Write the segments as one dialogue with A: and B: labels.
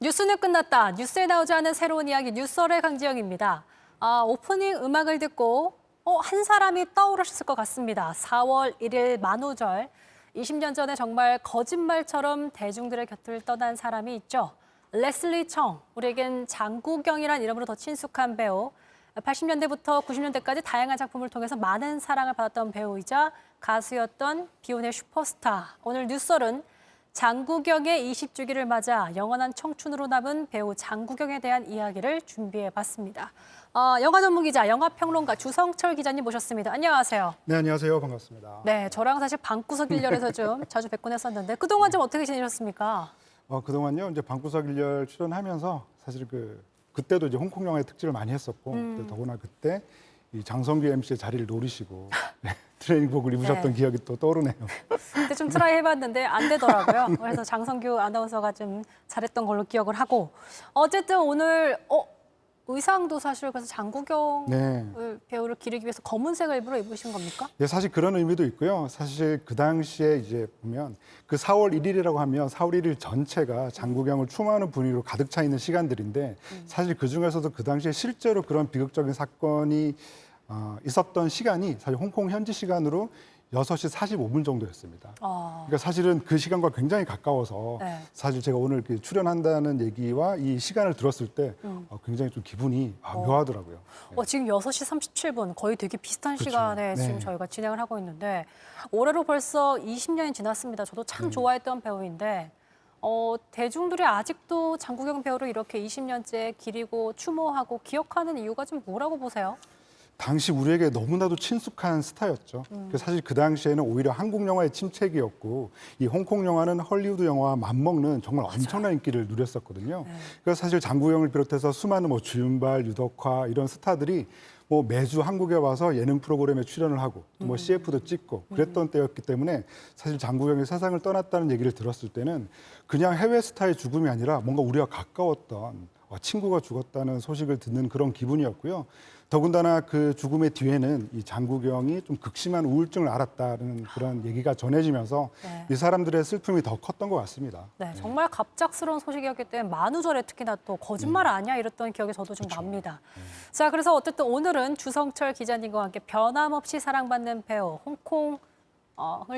A: 뉴스는 끝났다. 뉴스에 나오지 않은 새로운 이야기 뉴설의 강지영입니다. 오프닝 음악을 듣고 한 사람이 떠오르셨을 것 같습니다. 4월 1일 만우절. 20년 전에 정말 거짓말처럼 대중들의 곁을 떠난 사람이 있죠. 레슬리 청, 우리에겐 장구경이란 이름으로 더 친숙한 배우. 80년대부터 90년대까지 다양한 작품을 통해서 많은 사랑을 받았던 배우이자 가수였던 비운의 슈퍼스타. 오늘 뉴설은 장구경의 20주기를 맞아 영원한 청춘으로 남은 배우 장구경에 대한 이야기를 준비해봤습니다. 영화 전문 기자, 영화평론가 주성철 기자님 모셨습니다. 안녕하세요.
B: 네, 안녕하세요. 반갑습니다.
A: 네, 저랑 사실 방구석 일렬에서 좀 자주 뵙곤 했었는데 그동안 좀 어떻게 지내셨습니까?
B: 그동안요, 이제 방구석 일렬 출연하면서 사실 그때도 이제 홍콩 영화의 특집을 많이 했었고, 더구나 그때 이 장성규 MC의 자리를 노리시고 트레이닝복을 입으셨던
A: 네.
B: 기억이 또 떠오르네요.
A: 그때 좀 트라이 해봤는데 안 되더라고요. 그래서 장성규 아나운서가 좀 잘했던 걸로 기억을 하고 어쨌든 오늘 의상도 사실 그래서 장구경
B: 네.
A: 배우를 기리기 위해서 검은색을 일부러 입으신 겁니까?
B: 예, 사실 그런 의미도 있고요. 사실 그 당시에 이제 보면 그 4월 1일이라고 하면 4월 1일 전체가 장구경을 추모하는 분위기로 가득 차 있는 시간들인데 사실 그 중에서도 그 당시에 실제로 그런 비극적인 사건이 있었던 시간이 사실 홍콩 현지 시간으로 6시 45분 정도였습니다. 그러니까 사실은 그 시간과 굉장히 가까워서
A: 네.
B: 사실 제가 오늘 이렇게 출연한다는 얘기와 이 시간을 들었을 때 굉장히 좀 기분이 묘하더라고요.
A: 지금 6시 37분 거의 되게 비슷한 시간에
B: 네.
A: 지금 저희가 진행을 하고 있는데 올해로 벌써 20년이 지났습니다. 저도 참 좋아했던 배우인데 대중들이 아직도 장구경 배우를 이렇게 20년째 기리고 추모하고 기억하는 이유가 좀 뭐라고 보세요?
B: 당시 우리에게 너무나도 친숙한 스타였죠. 사실 그 당시에는 오히려 한국 영화의 침체기였고 이 홍콩 영화는 헐리우드 영화와 맞먹는 정말 엄청난 인기를 누렸었거든요. 그래서 사실 장구경을 비롯해서 수많은 주윤발, 유덕화 이런 스타들이 매주 한국에 와서 예능 프로그램에 출연을 하고 CF도 찍고 그랬던 때였기 때문에 사실 장구경이 세상을 떠났다는 얘기를 들었을 때는 그냥 해외 스타의 죽음이 아니라 뭔가 우리와 가까웠던 친구가 죽었다는 소식을 듣는 그런 기분이었고요. 더군다나 그 죽음의 뒤에는 이 장구경이 좀 극심한 우울증을 앓았다는 그런 얘기가 전해지면서
A: 네.
B: 이 사람들의 슬픔이 더 컸던 것 같습니다.
A: 네, 정말 갑작스러운 소식이었기 때문에 만우절에 특히나 또 거짓말 아니야 이랬던 기억이 저도 좀 납니다. 자, 그래서 어쨌든 오늘은 주성철 기자님과 함께 변함없이 사랑받는 배우, 홍콩을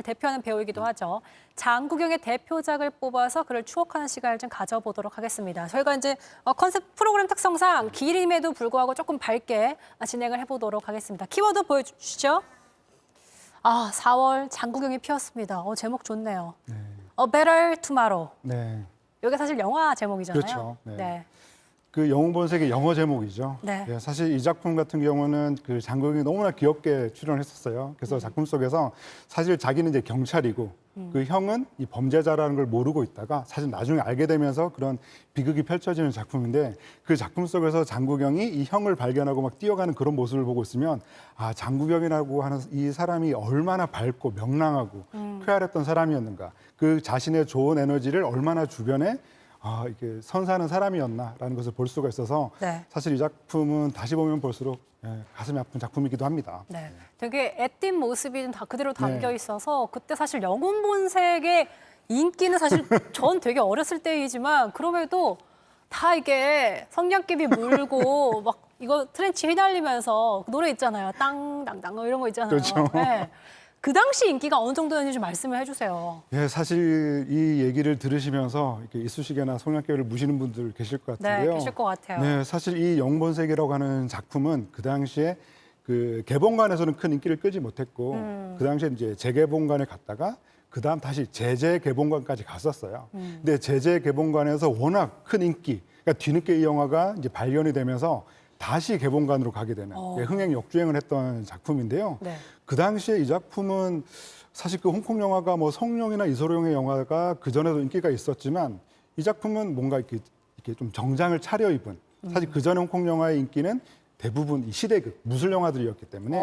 A: 대표하는 배우이기도 하죠. 장구경의 대표작을 뽑아서 그를 추억하는 시간을 좀 가져보도록 하겠습니다. 저희가 이제 컨셉 프로그램 특성상 길임에도 불구하고 조금 밝게 진행을 해보도록 하겠습니다. 키워드 보여주시죠. 4월 장구경이 피었습니다. 제목 좋네요.
B: 네.
A: A Better Tomorrow.
B: 네.
A: 이게 사실 영화 제목이잖아요.
B: 그렇죠. 네.
A: 네.
B: 그 영웅본색의 영어 제목이죠.
A: 네.
B: 사실 이 작품 같은 경우는 그 장국영이 너무나 귀엽게 출연했었어요. 그래서 작품 속에서 사실 자기는 이제 경찰이고 그 형은 이 범죄자라는 걸 모르고 있다가 사실 나중에 알게 되면서 그런 비극이 펼쳐지는 작품인데 그 작품 속에서 장국영이 이 형을 발견하고 막 뛰어가는 그런 모습을 보고 있으면 장국영이라고 하는 이 사람이 얼마나 밝고 명랑하고 쾌활했던 사람이었는가. 그 자신의 좋은 에너지를 얼마나 주변에 이게 선사하는 사람이었나라는 것을 볼 수가 있어서
A: 네.
B: 사실 이 작품은 다시 보면 볼수록 가슴이 아픈 작품이기도 합니다.
A: 네. 되게 애띤 모습이 다 그대로 담겨
B: 네.
A: 있어서 그때 사실 영웅 본색의 인기는 사실 전 되게 어렸을 때이지만 그럼에도 다 이게 성냥개비 물고 막 이거 트렌치 휘날리면서 그 노래 있잖아요. 땅땅땅 이런 거 있잖아요.
B: 그렇죠.
A: 네. 그 당시 인기가 어느 정도였는지 좀 말씀을 해주세요.
B: 사실 이 얘기를 들으시면서 이렇게 이쑤시개나 성냥개를 무시는 분들 계실 것
A: 네,
B: 같은데요.
A: 계실 것 같아요.
B: 네, 사실 이 영본색이라고 하는 작품은 그 당시에 그 개봉관에서는 큰 인기를 끄지 못했고 그 당시에 이제 재개봉관에 갔다가 그다음 다시 재개봉관까지 갔었어요. 근데 재개봉관에서 워낙 큰 인기, 그러니까 뒤늦게 이 영화가 이제 발견이 되면서 다시 개봉관으로 가게 되는 흥행 역주행을 했던 작품인데요.
A: 네.
B: 그 당시에 이 작품은 사실 그 홍콩 영화가 성룡이나 이소룡의 영화가 그 전에도 인기가 있었지만 이 작품은 뭔가 이렇게 좀 정장을 차려입은 사실 그 전에 홍콩 영화의 인기는 대부분 이 시대극 무술 영화들이었기 때문에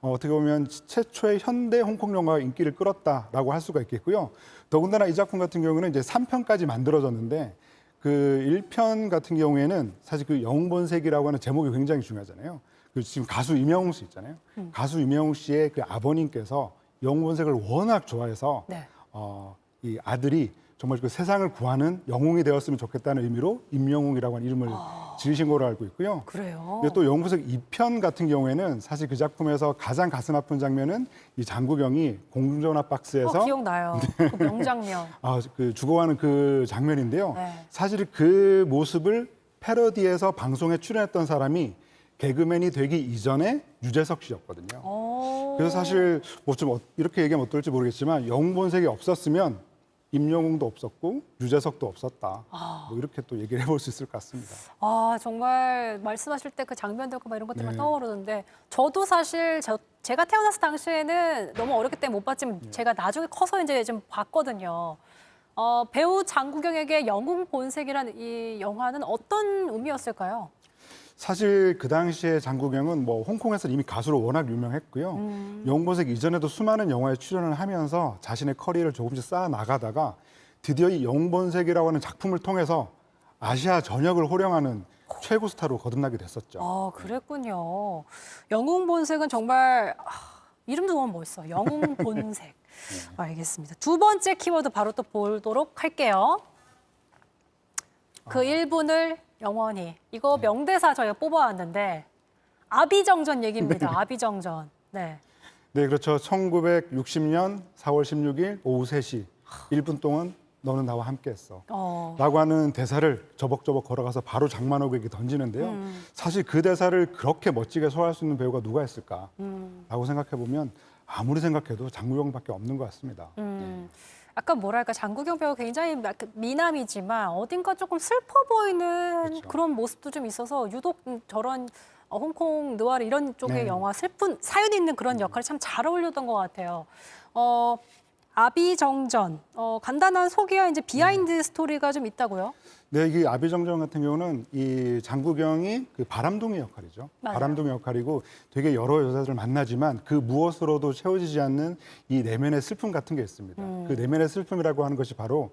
B: 어떻게 보면 최초의 현대 홍콩 영화가 인기를 끌었다라고 할 수가 있겠고요. 더군다나 이 작품 같은 경우는 이제 3편까지 만들어졌는데 그 1편 같은 경우에는 사실 그 영웅본색이라고 하는 제목이 굉장히 중요하잖아요. 그 지금 가수 임영웅 씨 있잖아요. 가수 임영웅 씨의 그 아버님께서 영웅본색을 워낙 좋아해서
A: 네.
B: 이 아들이 정말 그 세상을 구하는 영웅이 되었으면 좋겠다는 의미로 임영웅이라고 하는 이름을 지으신 걸로 알고 있고요.
A: 그래요.
B: 근데 또 영웅본색 2편 같은 경우에는 사실 그 작품에서 가장 가슴 아픈 장면은 이 장국영이 공중전화 박스에서
A: 기억나요. 그 명장면.
B: 그 죽어가는 그 장면인데요.
A: 네.
B: 사실 그 모습을 패러디에서 방송에 출연했던 사람이 개그맨이 되기 이전에 유재석 씨였거든요. 그래서 사실 뭐 좀 이렇게 얘기하면 어떨지 모르겠지만 영웅본색이 없었으면 임영웅도 없었고 유재석도 없었다. 뭐 이렇게 또 얘기를 해볼 수 있을 것 같습니다.
A: 정말 말씀하실 때 그 장면들과 막 이런 것들만 떠오르는데 저도 사실 제가 태어났을 당시에는 너무 어렸기 때문에 못 봤지만 제가 나중에 커서 이제 좀 봤거든요. 배우 장국영에게 영웅 본색이라는 이 영화는 어떤 의미였을까요?
B: 사실 그 당시에 장국영은 뭐 홍콩에서 이미 가수로 워낙 유명했고요. 영웅본색 이전에도 수많은 영화에 출연을 하면서 자신의 커리어를 조금씩 쌓아 나가다가 드디어 이 영웅본색이라고 하는 작품을 통해서 아시아 전역을 호령하는 최고 스타로 거듭나게 됐었죠.
A: 그랬군요. 영웅 본색은 정말 이름도 너무 멋있어. 영웅 본색. 알겠습니다. 두 번째 키워드 바로 또 보도록 할게요. 그 1분을 영원히. 이거 명대사 저희가 뽑아왔는데 아비정전 얘기입니다. 아비정전. 네.
B: 네, 그렇죠. 1960년 4월 16일 오후 3시 1분 동안 너는 나와 함께했어. 라고 하는 대사를 저벅저벅 걸어가서 바로 장만옥에게 던지는데요. 사실 그 대사를 그렇게 멋지게 소화할 수 있는 배우가 누가 있을까라고 생각해 보면 아무리 생각해도 장국영밖에 없는 것 같습니다.
A: 약간 뭐랄까 장국영 배우 굉장히 미남이지만 어딘가 조금 슬퍼 보이는
B: 그렇죠.
A: 그런 모습도 좀 있어서 유독 저런 홍콩 느와르 이런 쪽의
B: 네.
A: 영화 슬픈 사연 있는 그런 역할이 참 잘 어울렸던 것 같아요. 아비정전 간단한 소개와 이제 비하인드 스토리가 좀 있다고요?
B: 네, 이 아비정전 같은 경우는 이 장국영이 그 바람둥이 역할이죠.
A: 맞아요.
B: 바람둥이 역할이고 되게 여러 여자들을 만나지만 그 무엇으로도 채워지지 않는 이 내면의 슬픔 같은 게 있습니다. 그 내면의 슬픔이라고 하는 것이 바로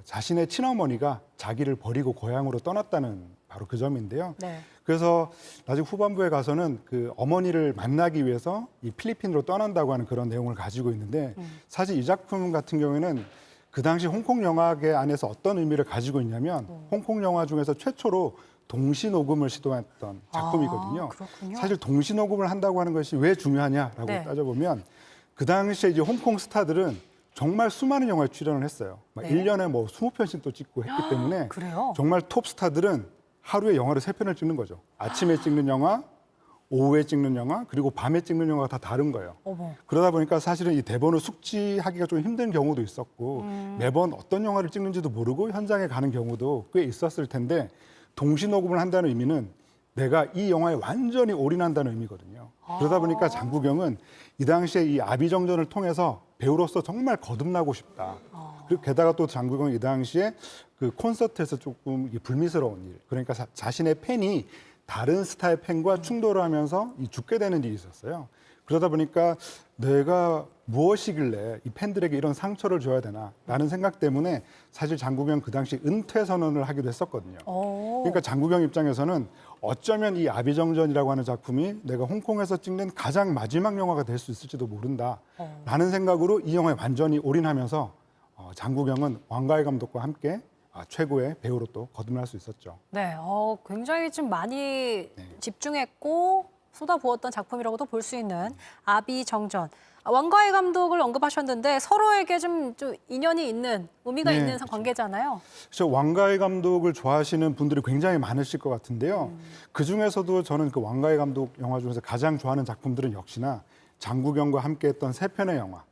B: 자신의 친어머니가 자기를 버리고 고향으로 떠났다는 바로 그 점인데요.
A: 네.
B: 그래서 나중에 후반부에 가서는 그 어머니를 만나기 위해서 이 필리핀으로 떠난다고 하는 그런 내용을 가지고 있는데 사실 이 작품 같은 경우에는 그 당시 홍콩 영화계 안에서 어떤 의미를 가지고 있냐면 홍콩 영화 중에서 최초로 동시 녹음을 시도했던 작품이거든요.
A: 그렇군요.
B: 사실 동시 녹음을 한다고 하는 것이 왜 중요하냐라고
A: 네.
B: 따져보면 그 당시에 이제 홍콩 스타들은 정말 수많은 영화에 출연을 했어요. 막
A: 네.
B: 1년에 뭐 20편씩도 찍고 했기 때문에
A: 그래요?
B: 정말 톱 스타들은 하루에 영화를 3편을 찍는 거죠. 아침에 찍는 영화, 오후에 찍는 영화, 그리고 밤에 찍는 영화가 다 다른 거예요.
A: 어머.
B: 그러다 보니까 사실은 이 대본을 숙지하기가 좀 힘든 경우도 있었고 매번 어떤 영화를 찍는지도 모르고 현장에 가는 경우도 꽤 있었을 텐데 동시 녹음을 한다는 의미는 내가 이 영화에 완전히 올인한다는 의미거든요. 그러다 보니까 장국영은 이 당시에 이 아비정전을 통해서 배우로서 정말 거듭나고 싶다. 그리고 게다가 또 장국영은 이 당시에 그 콘서트에서 조금 불미스러운 일, 그러니까 자신의 팬이 다른 스타의 팬과 충돌을 하면서 죽게 되는 일이 있었어요. 그러다 보니까 내가 무엇이길래 이 팬들에게 이런 상처를 줘야 되나 라는 생각 때문에 사실 장국영 그 당시 은퇴 선언을 하기도 했었거든요. 그러니까 장국영 입장에서는 어쩌면 이 아비정전이라고 하는 작품이 내가 홍콩에서 찍는 가장 마지막 영화가 될 수 있을지도 모른다라는 생각으로 이 영화에 완전히 올인하면서 장국영은 왕가희 감독과 함께 최고의 배우로 또 거듭날 수 있었죠.
A: 네, 굉장히 좀 많이 집중했고 쏟아부었던 작품이라고도 볼 수 있는 아비정전. 왕가희 감독을 언급하셨는데 서로에게 좀 인연이 있는, 의미가
B: 네,
A: 있는
B: 그렇죠.
A: 관계잖아요.
B: 그래서 왕가희 감독을 좋아하시는 분들이 굉장히 많으실 것 같은데요. 그 중에서도 저는 그 왕가희 감독 영화 중에서 가장 좋아하는 작품들은 역시나 장국영과 함께했던 3편의 영화,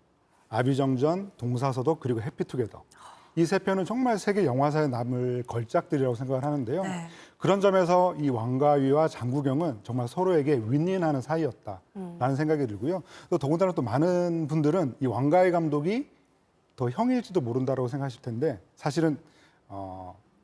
B: 아비정전, 동사서독 그리고 해피투게더. 이 3편은 정말 세계 영화사에 남을 걸작들이라고 생각을 하는데요.
A: 네.
B: 그런 점에서 이 왕가위와 장국영은 정말 서로에게 윈윈하는 사이였다라는 생각이 들고요. 또 더군다나 또 많은 분들은 이 왕가위 감독이 더 형일지도 모른다라고 생각하실 텐데 사실은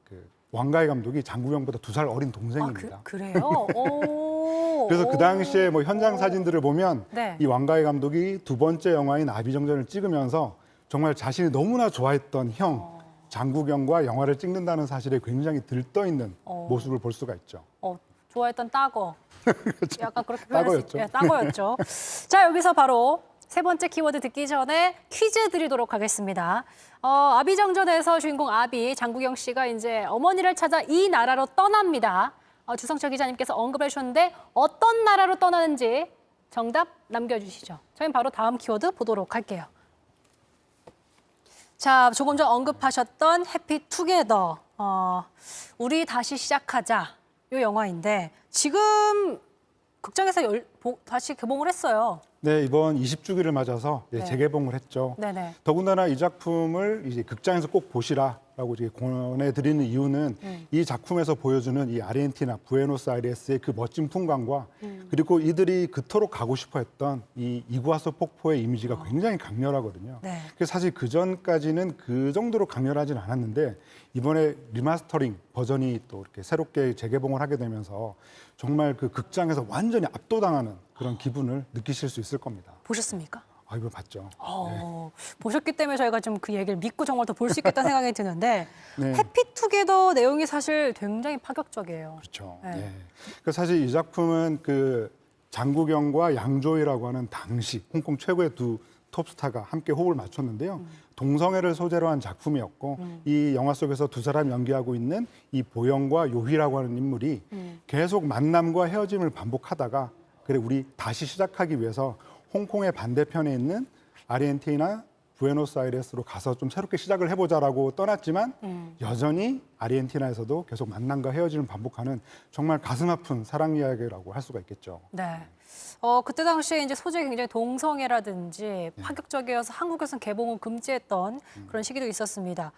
B: 그 왕가위 감독이 장국영보다 2살 어린 동생입니다.
A: 그래요? 오.
B: 그래서 그 당시에 뭐 현장 사진들을 보면
A: 네.
B: 이 왕가희 감독이 두 번째 영화인 아비정전을 찍으면서 정말 자신이 너무나 좋아했던 형 장국영과 영화를 찍는다는 사실에 굉장히 들떠있는 모습을 볼 수가 있죠.
A: 좋아했던 따거.
B: 그렇죠.
A: 약간 그렇게 표현할 수
B: 따거였죠.
A: 따거였죠. 자, 여기서 바로 세 번째 키워드 듣기 전에 퀴즈 드리도록 하겠습니다. 아비정전에서 주인공 아비, 장국영 씨가 이제 어머니를 찾아 이 나라로 떠납니다. 주성철 기자님께서 언급해 주셨는데 어떤 나라로 떠나는지 정답 남겨주시죠. 저희는 바로 다음 키워드 보도록 할게요. 자, 조금 전 언급하셨던 해피투게더, 우리 다시 시작하자, 이 영화인데 지금 극장에서 다시 개봉을 했어요.
B: 네, 이번 20주기를 맞아서
A: 네.
B: 재개봉을 했죠.
A: 네네.
B: 더군다나 이 작품을 이제 극장에서 꼭 보시라라고 이제 권해드리는 이유는 이 작품에서 보여주는 이 아르헨티나 부에노스아이레스의 그 멋진 풍광과 그리고 이들이 그토록 가고 싶어했던 이 이구아수 폭포의 이미지가 굉장히 강렬하거든요.
A: 네.
B: 그래서 사실 그 전까지는 그 정도로 강렬하진 않았는데 이번에 리마스터링 버전이 또 이렇게 새롭게 재개봉을 하게 되면서 정말 그 극장에서 완전히 압도당하는 그런 기분을 느끼실 수 있을 겁니다.
A: 보셨습니까?
B: 이걸 봤죠.
A: 보셨기 때문에 저희가 좀 그 얘기를 믿고 정말 더 볼 수 있겠다는 생각이 드는데
B: 네.
A: 해피투게더 내용이 사실 굉장히 파격적이에요.
B: 그렇죠.
A: 네.
B: 네. 그 사실 이 작품은 그 장국영과 양조위라고 하는 당시 홍콩 최고의 두 톱스타가 함께 호흡을 맞췄는데요. 동성애를 소재로 한 작품이었고 이 영화 속에서 두 사람이 연기하고 있는 이 보영과 요희라고 하는 인물이 계속 만남과 헤어짐을 반복하다가 그래 우리 다시 시작하기 위해서 홍콩의 반대편에 있는 아르헨티나 부에노스아이레스로 가서 좀 새롭게 시작을 해보자라고 떠났지만 여전히 아르헨티나에서도 계속 만남과 헤어짐을 반복하는 정말 가슴 아픈 사랑 이야기라고 할 수가 있겠죠.
A: 네. 그때 당시에 이제 소재가 굉장히 동성애라든지 파격적이어서 한국에서는 개봉을 금지했던 그런 시기도 있었습니다.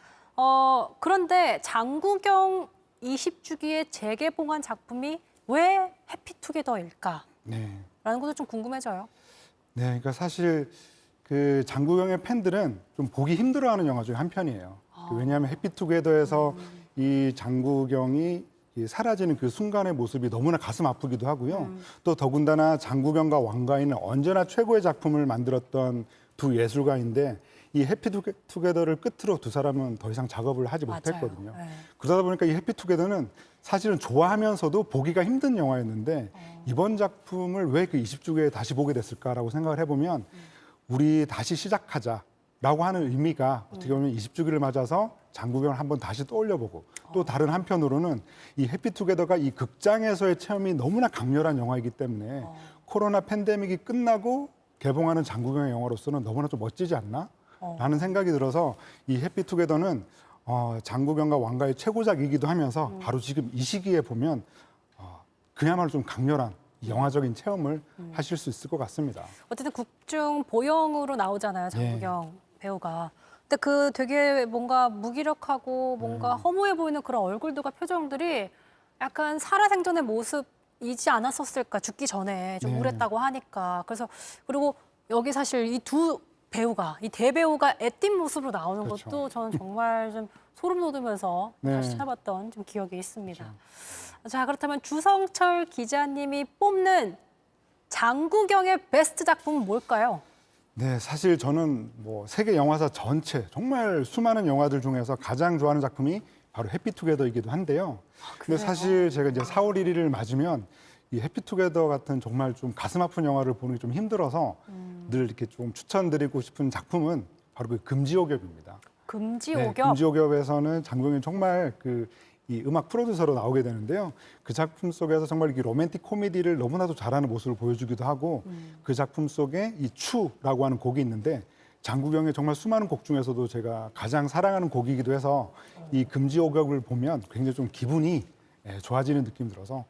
A: 그런데 장국영 20주기에 재개봉한 작품이 왜 해피투게더일까?
B: 네.
A: 라는 것도 좀 궁금해져요.
B: 네, 그러니까 사실 그 장국영의 팬들은 좀 보기 힘들어하는 영화 중에 한 편이에요. 왜냐하면 해피투게더에서 이 장국영이 이 사라지는 그 순간의 모습이 너무나 가슴 아프기도 하고요. 또 더군다나 장국영과 왕가인은 언제나 최고의 작품을 만들었던 두 예술가인데 이 해피투게더를 끝으로 두 사람은 더 이상 작업을 하지
A: 맞아요.
B: 못했거든요.
A: 네.
B: 그러다 보니까 이 해피투게더는 사실은 좋아하면서도 보기가 힘든 영화였는데 이번 작품을 왜 그 20주기에 다시 보게 됐을까라고 생각을 해보면 우리 다시 시작하자라고 하는 의미가 어떻게 보면 20주기를 맞아서 장국영을 한번 다시 떠올려보고 또 다른 한편으로는 이 해피투게더가 이 극장에서의 체험이 너무나 강렬한 영화이기 때문에 코로나 팬데믹이 끝나고 개봉하는 장국영의 영화로서는 너무나 좀 멋지지 않나? 라는 생각이 들어서 이 해피투게더는 장국영과 왕가의 최고작이기도 하면서 바로 지금 이 시기에 보면 그야말로 좀 강렬한 영화적인 체험을 하실 수 있을 것 같습니다.
A: 어쨌든 국중 보영으로 나오잖아요, 장국영 배우가. 근데 그 되게 뭔가 무기력하고 뭔가 허무해 보이는 그런 얼굴들과 표정들이 약간 살아생전의 모습이지 않았었을까, 죽기 전에 좀
B: 네.
A: 우울했다고 하니까. 그래서 그리고 여기 사실 이 두 배우가, 이 대배우가 애띤 모습으로 나오는
B: 그렇죠.
A: 것도 저는 정말 좀 소름 돋으면서
B: 네.
A: 다시 찾아봤던 좀 기억이 있습니다. 자, 그렇다면 주성철 기자님이 뽑는 장국영의 베스트 작품은 뭘까요?
B: 네, 사실 저는 뭐 세계 영화사 전체 정말 수많은 영화들 중에서 가장 좋아하는 작품이 바로 해피투게더이기도 한데요. 근데 사실 제가 이제 4월 1일을 맞으면 이 해피투게더 같은 정말 좀 가슴 아픈 영화를 보는 게 좀 힘들어서 늘 이렇게 좀 추천드리고 싶은 작품은 바로 그 금지옥엽입니다.
A: 금지옥엽?
B: 네, 금지옥엽에서는 장국영이 정말 이 음악 프로듀서로 나오게 되는데요. 그 작품 속에서 정말 이 로맨틱 코미디를 너무나도 잘하는 모습을 보여주기도 하고 그 작품 속에 이 추라고 하는 곡이 있는데 장국영의 정말 수많은 곡 중에서도 제가 가장 사랑하는 곡이기도 해서 이 금지옥엽을 보면 굉장히 좀 기분이 좋아지는 느낌이 들어서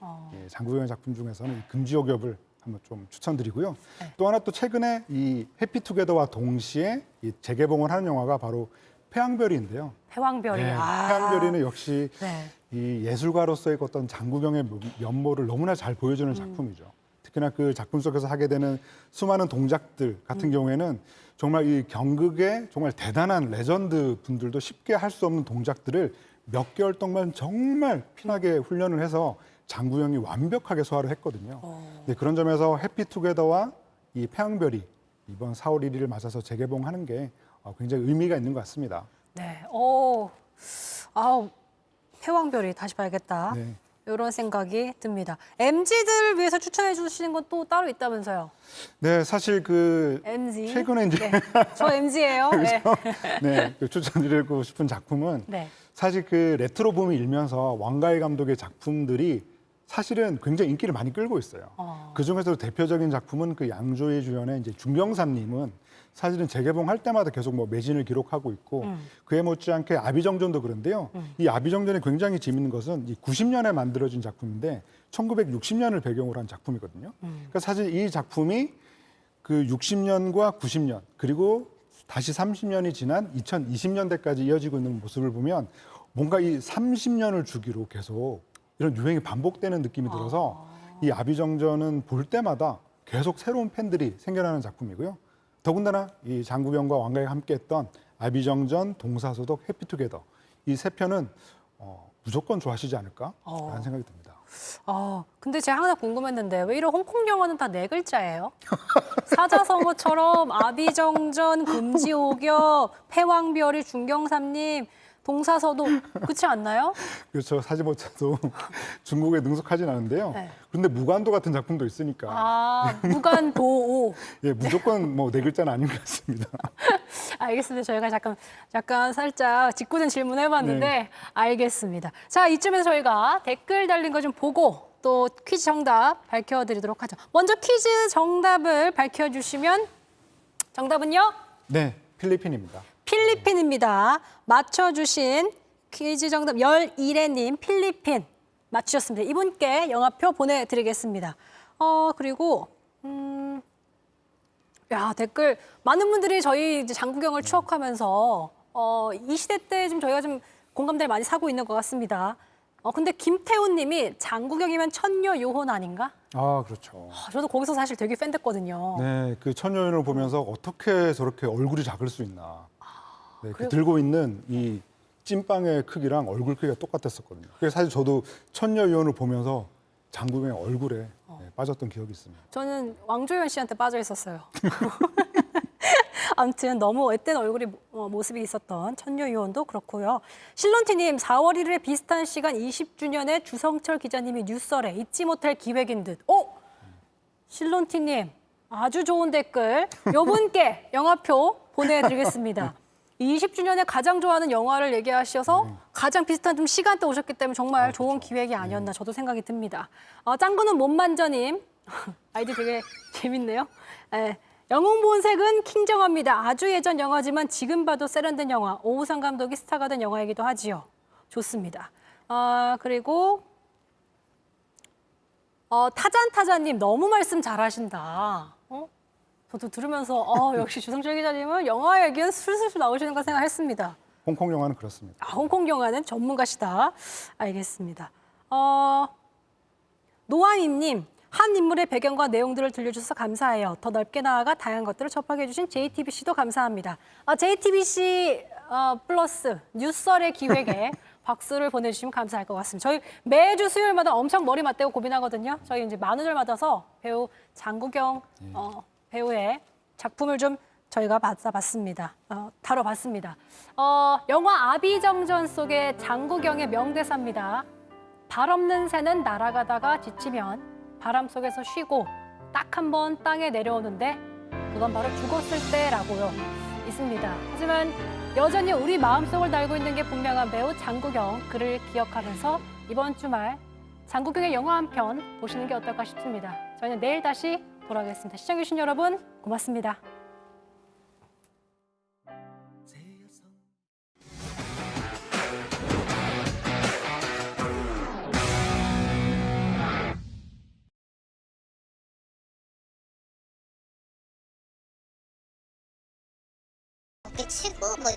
B: 장국영의 작품 중에서는 이 금지옥엽을 한번 좀 추천드리고요. 또 하나 또 최근에 이 해피투게더와 동시에 이 재개봉을 하는 영화가 바로 패왕별이인데요.
A: 패왕별이.
B: 네, 패왕별이는 역시
A: 네.
B: 이 예술가로서의 어떤 장국영의 면모를 너무나 잘 보여주는 작품이죠. 특히나 그 작품 속에서 하게 되는 수많은 동작들 같은 경우에는 정말 이 경극의 정말 대단한 레전드 분들도 쉽게 할 수 없는 동작들을 몇 개월 동안 정말 피나게 훈련을 해서 장국영이 완벽하게 소화를 했거든요. 네, 그런 점에서 해피투게더와 이 패왕별이 이번 4월 1일을 맞아서 재개봉하는 게 굉장히 의미가 있는 것 같습니다.
A: 네. 패왕별이 다시 봐야겠다.
B: 네.
A: 이런 생각이 듭니다. MZ들을 위해서 추천해 주시는 건 또 따로 있다면서요?
B: 네, 사실 그
A: MZ.
B: 최근에 이제
A: 네. 저 MZ예요. 네.
B: 네, 그 추천드리고 싶은 작품은
A: 네.
B: 사실 그 레트로 붐이 일면서 왕가일 감독의 작품들이 사실은 굉장히 인기를 많이 끌고 있어요. 그 중에서도 대표적인 작품은 그 양조위 주연의 이제 중경삼님은 사실은 재개봉할 때마다 계속 뭐 매진을 기록하고 있고 그에 못지않게 아비정전도 그런데요. 이 아비정전이 굉장히 재밌는 것은 이 90년에 만들어진 작품인데 1960년을 배경으로 한 작품이거든요. 그러니까 사실 이 작품이 그 60년과 90년 그리고 다시 30년이 지난 2020년대까지 이어지고 있는 모습을 보면 뭔가 이 30년을 주기로 계속 이런 유행이 반복되는 느낌이 들어서 이 아비정전은 볼 때마다 계속 새로운 팬들이 생겨나는 작품이고요. 더군다나 이 장국영과 왕가가 함께했던 아비정전, 동사소독, 해피투게더 이 세 편은 무조건 좋아하시지 않을까라는 생각이 듭니다.
A: 근데 제가 항상 궁금했는데 왜 이런 홍콩 영화는 다 네 글자예요? 사자성어처럼 아비정전, 금지옥역, 패왕별이, 중경삼님, 동사서독 그렇지 않나요?
B: 그렇죠. 사실 뭐 저도 중국에 능숙하진 않은데요.
A: 네.
B: 그런데 무간도 같은 작품도 있으니까
A: 무간도오.
B: 예, 무조건 뭐 네 글자는 아닌 것 같습니다.
A: 알겠습니다. 저희가 잠깐 살짝 짓궂은 질문 해봤는데 알겠습니다. 자, 이쯤에서 저희가 댓글 달린 거 좀 보고 또 퀴즈 정답 밝혀드리도록 하죠. 먼저 퀴즈 정답을 밝혀주시면 정답은요?
B: 네, 필리핀입니다.
A: 필리핀입니다. 맞춰주신 퀴즈 정답 11회님 필리핀 맞추셨습니다. 이분께 영화표 보내드리겠습니다. 그리고 야, 댓글 많은 분들이 저희 이제 장국영을 추억하면서 이 시대 때 좀 저희가 좀 공감대를 많이 사고 있는 것 같습니다. 근데 김태훈 님이 장국영이면 천녀 요혼 아닌가?
B: 아, 그렇죠.
A: 저도 거기서 사실 되게 팬 됐거든요.
B: 네, 그 천녀연을 보면서 어떻게 저렇게 얼굴이 작을 수 있나. 네, 그
A: 그리고-
B: 들고 있는 이 찐빵의 크기랑 얼굴 크기가 똑같았었거든요. 그래서 사실 저도 천녀연을 보면서 장국영의 얼굴에 빠졌던 기억이 있습니다.
A: 저는 왕조연 씨한테 빠져 있었어요. 아무튼 너무 앳된 얼굴이 모습이 있었던 천녀요원도 그렇고요. 실론티님 4월 1일에 비슷한 시간 20주년에 주성철 기자님이 뉴설에 잊지 못할 기획인 듯. 실론티님 아주 좋은 댓글. 요분께 영화표 보내드리겠습니다. 20주년에 가장 좋아하는 영화를 얘기하셔서 가장 비슷한 좀 시간대 오셨기 때문에 정말 좋은 기획이 아니었나 저도 생각이 듭니다. 짱구는 못만져님 아이디 되게 재밌네요. 네. 영웅본색은 킹정화입니다. 아주 예전 영화지만 지금 봐도 세련된 영화. 오우상 감독이 스타가 된 영화이기도 하지요. 좋습니다. 그리고 타잔타자님 너무 말씀 잘하신다. 저도 들으면서 역시 주성철 기자님은 영화 얘기는 술술 나오시는 거 생각했습니다.
B: 홍콩 영화는 그렇습니다.
A: 홍콩 영화는 전문가시다. 알겠습니다. 노아임님, 한 인물의 배경과 내용들을 들려주셔서 감사해요. 더 넓게 나아가 다양한 것들을 접하게 해주신 JTBC도 감사합니다. JTBC 플러스 뉴설의 기획에 박수를 보내주시면 감사할 것 같습니다. 저희 매주 수요일마다 엄청 머리 맞대고 고민하거든요. 저희 이제 만원을 받아서 배우 장국영 배우의 작품을 좀 저희가 받아봤습니다. 다뤄봤습니다. 영화 아비정전 속의 장국영의 명대사입니다. 발 없는 새는 날아가다가 지치면 바람 속에서 쉬고 딱 한 번 땅에 내려오는데 그건 바로 죽었을 때라고요. 있습니다. 하지만 여전히 우리 마음속을 달고 있는 게 분명한 배우 장국영 그를 기억하면서 이번 주말 장국영의 영화 한 편 보시는 게 어떨까 싶습니다. 저희는 내일 다시 돌아오겠습니다. 시청해주신 여러분 고맙습니다.
C: 치고 뭐 이제